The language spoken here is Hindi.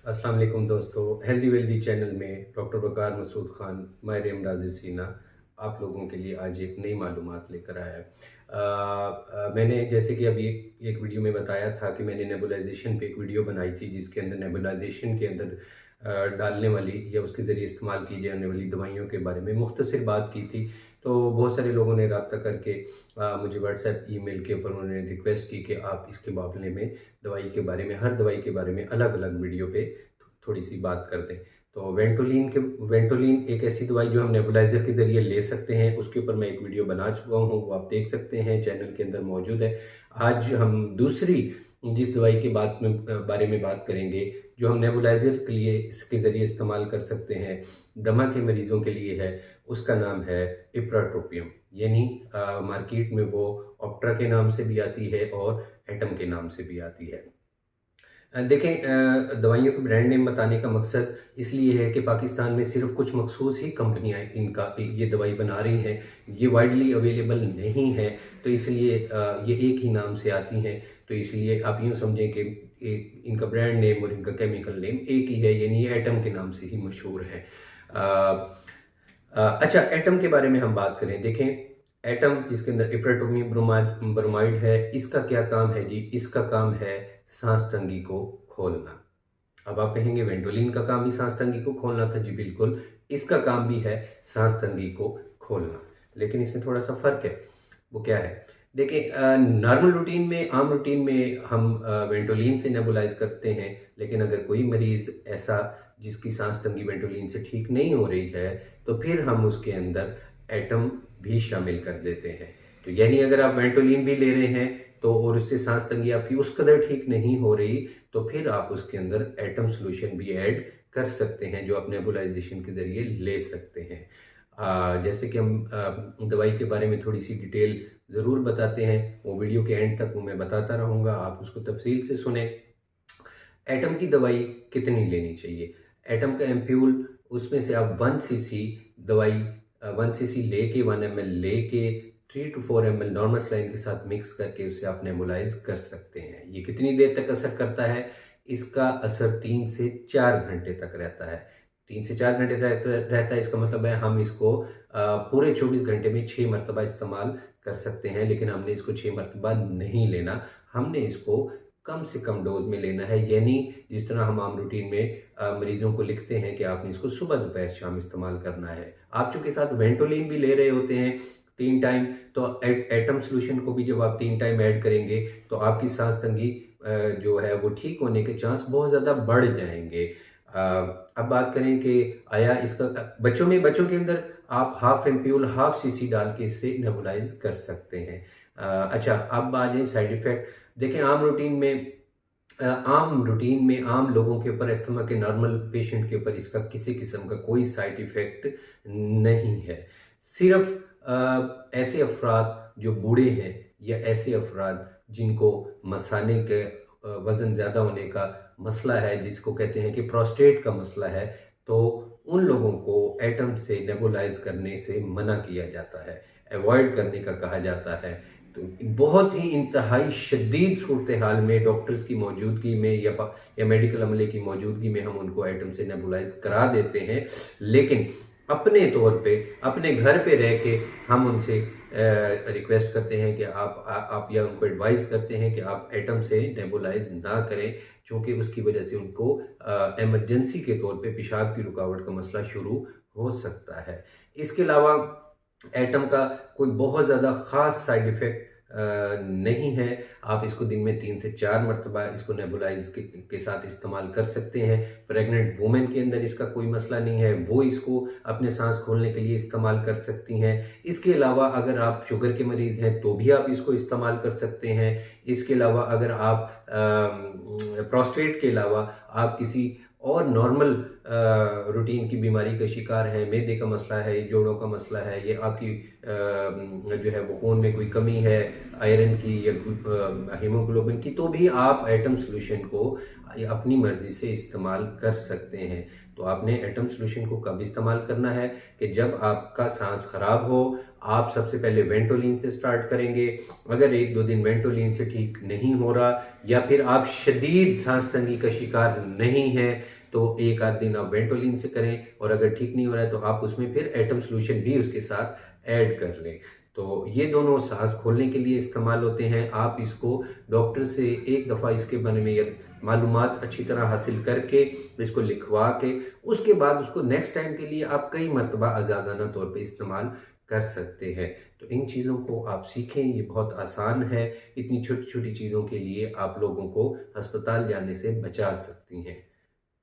अस्सलाम वालेकुम दोस्तों, हेल्दी वेल्दी चैनल में डॉक्टर वक़ार मसूद ख़ान, माहिर अमराज़ सीना आप लोगों के लिए आज एक नई मालूमात लेकर आया है। मैंने जैसे कि अभी एक वीडियो में बताया था कि मैंने नेबुलाइज़ेशन पे एक वीडियो बनाई थी जिसके अंदर नेबुलाइज़ेशन के अंदर डालने वाली या उसके ज़रिए इस्तेमाल की जाने वाली दवाइयों के बारे में मुख्तसर बात की थी। तो बहुत सारे लोगों ने राब्ता करके मुझे व्हाट्सएप, ईमेल के ऊपर उन्होंने रिक्वेस्ट की कि आप इसके मामले में दवाई के बारे में, हर दवाई के बारे में अलग-अलग वीडियो पे थोड़ी-सी बात कर दें। तो वेंटोलिन एक ऐसी दवाई जो हम नेबुलाइज़र के ज़रिए ले सकते हैं, उसके ऊपर मैं एक वीडियो बना चुका हूँ, वो आप देख सकते हैं, चैनल के अंदर मौजूद है। आज हम दूसरी जिस दवाई के बारे में बात करेंगे, जो हम नेबुलाइज़र के लिए इसके ज़रिए इस्तेमाल कर सकते हैं, दमा के मरीज़ों के लिए है, उसका नाम है इप्राट्रोपियम। यानी मार्केट में वो ऑप्ट्रा के नाम से भी आती है और एटम के नाम से भी आती है। देखें, दवाइयों के ब्रांड नेम बताने का मकसद इसलिए है कि पाकिस्तान में सिर्फ कुछ मखसूस ही कंपनियां इनका ये दवाई बना रही हैं, ये वाइडली अवेलेबल नहीं है, तो इसलिए ये एक ही नाम से आती हैं। तो इसलिए आप यूँ समझें कि इनका ब्रांड नेम और इनका केमिकल नेम एक ही है, यानी ये एटम के नाम से ही मशहूर है। अच्छा, एटम के बारे में हम बात करें। देखें, एटम जिसके अंदर इप्राटोमियम ब्रोमाइड है, इसका क्या काम है जी? इसका काम है सांस तंगी को खोलना। अब आप कहेंगे वेंटोलिन का काम भी सांस तंगी को खोलना था। जी बिल्कुल, इसका काम भी है सांस तंगी को खोलना, लेकिन इसमें थोड़ा सा फर्क है। वो क्या है? देखिए, नॉर्मल रूटीन में, आम रूटीन में हम वेंटोलिन से नेबुलाइज करते हैं, लेकिन अगर कोई मरीज़ ऐसा जिसकी सांस तंगी वेंटोलिन से ठीक नहीं हो रही है, तो फिर हम उसके अंदर एटम भी शामिल कर देते हैं। तो यानी अगर आप वेंटोलिन भी ले रहे हैं तो और उससे सांस तंगी आपकी उस कदर ठीक नहीं हो रही, तो फिर आप उसके अंदर एटम सॉल्यूशन भी ऐड कर सकते हैं, जो आप नेबुलाइजेशन के ज़रिए ले सकते हैं। जैसे कि हम दवाई के बारे में थोड़ी सी डिटेल ज़रूर बताते हैं, वो वीडियो के एंड तक वो मैं बताता रहूँगा, आप उसको तफसील से सुने। एटम की दवाई कितनी लेनी चाहिए? एटम का एम्प्यूल, उसमें से आप 1 सीसी दवाई 1 सीसी लेके 1 ml लेके 3 to 4 ml नॉर्मल सलाइन के साथ मिक्स करके उसे आप नेबुलाइज कर सकते हैं। ये कितनी देर तक असर करता है? इसका असर 3 से 4 घंटे तक रहता है। 3 से 4 घंटे रहता है, इसका मतलब है हम इसको पूरे 24 घंटे में 6 मरतबा इस्तेमाल कर सकते हैं, लेकिन हमने इसको 6 मरतबा नहीं लेना, हमने इसको कम से कम डोज में लेना है। यानी जिस तरह हम आम रूटीन में मरीजों को लिखते हैं कि आपने इसको सुबह, दोपहर, शाम इस्तेमाल करना है। आप चूँकि साथ वेंटोलिन भी ले रहे होते हैं 3 टाइम, तो एटम सॉल्यूशन को भी जब आप 3 टाइम ऐड करेंगे, तो आपकी सांस तंगी जो है वो ठीक होने के चांस बहुत ज़्यादा बढ़ जाएँगे। अब बात करें कि आया इसका बच्चों के अंदर आप हाफ एम्प्यूल, हाफ सीसी डाल के इससे नेबुलाइज कर सकते हैं। अच्छा, अब आ जाए साइड इफ़ेक्ट। देखें, आम रूटीन में आम लोगों के ऊपर, अस्थमा के नॉर्मल पेशेंट के ऊपर इसका किसी किस्म का कोई साइड इफ़ेक्ट नहीं है। सिर्फ ऐसे अफराद जो बूढ़े हैं या ऐसे अफराद जिनको मसाने के वज़न ज़्यादा होने का मसला है, जिसको कहते हैं कि प्रोस्टेट का मसला है, तो उन लोगों को एटम से नेबुलाइज करने से मना किया जाता है, अवॉइड करने का कहा जाता है। तो बहुत ही इंतहाई शदीद सूरत हाल में डॉक्टर्स की मौजूदगी में या मेडिकल अमले की मौजूदगी में हम उनको एटम से नेबुलाइज करा देते हैं, लेकिन अपने तौर पे, अपने घर पे रह के हम उनसे रिक्वेस्ट करते हैं कि आप या उनको एडवाइस करते हैं कि आप एटम से नेबुलाइज ना करें, क्योंकि उसकी वजह से उनको इमरजेंसी के तौर पे पेशाब की रुकावट का मसला शुरू हो सकता है। इसके अलावा एटम का कोई बहुत ज़्यादा ख़ास साइड इफ़ेक्ट नहीं है। आप इसको दिन में 3 से 4 मरतबा इसको नेबुलाइज के साथ इस्तेमाल कर सकते हैं। प्रेग्नेंट वुमेन के अंदर इसका कोई मसला नहीं है, वो इसको अपने सांस खोलने के लिए इस्तेमाल कर सकती हैं। इसके अलावा अगर आप शुगर के मरीज़ हैं तो भी आप इसको इस्तेमाल कर सकते हैं। इसके अलावा अगर आप प्रोस्टेट के अलावा आप किसी और नॉर्मल रूटीन की बीमारी का शिकार है, मैदे का मसला है, जोड़ों का मसला है, ये आपकी जो है वो खून में कोई कमी है आयरन की या हीमोग्लोबिन की, तो भी आप एटम सॉल्यूशन को अपनी मर्ज़ी से इस्तेमाल कर सकते हैं। तो आपने एटम सॉल्यूशन को कब इस्तेमाल करना है कि जब आपका सांस ख़राब हो, आप सबसे पहले वेंटोलिन से स्टार्ट करेंगे। अगर 1-2 दिन वेंटोलिन से ठीक नहीं हो रहा या फिर आप शदीद सांस तंगी का शिकार नहीं हैं, तो 1 आध दिन आप वेंटोलिन से करें और अगर ठीक नहीं हो रहा है तो आप उसमें फिर एटम सॉल्यूशन भी उसके साथ ऐड कर लें। तो ये दोनों सांस खोलने के लिए इस्तेमाल होते हैं। आप इसको डॉक्टर से एक दफ़ा इसके बारे में या मालूमात अच्छी तरह हासिल करके, इसको लिखवा के, उसके बाद उसको नेक्स्ट टाइम के लिए आप कई मरतबा आज़ादाना तौर पे इस्तेमाल कर सकते हैं। तो इन चीज़ों को आप सीखें, ये बहुत आसान है। इतनी छोटी-छोटी चीज़ों के लिए आप लोगों को अस्पताल जाने से बचा सकती हैं।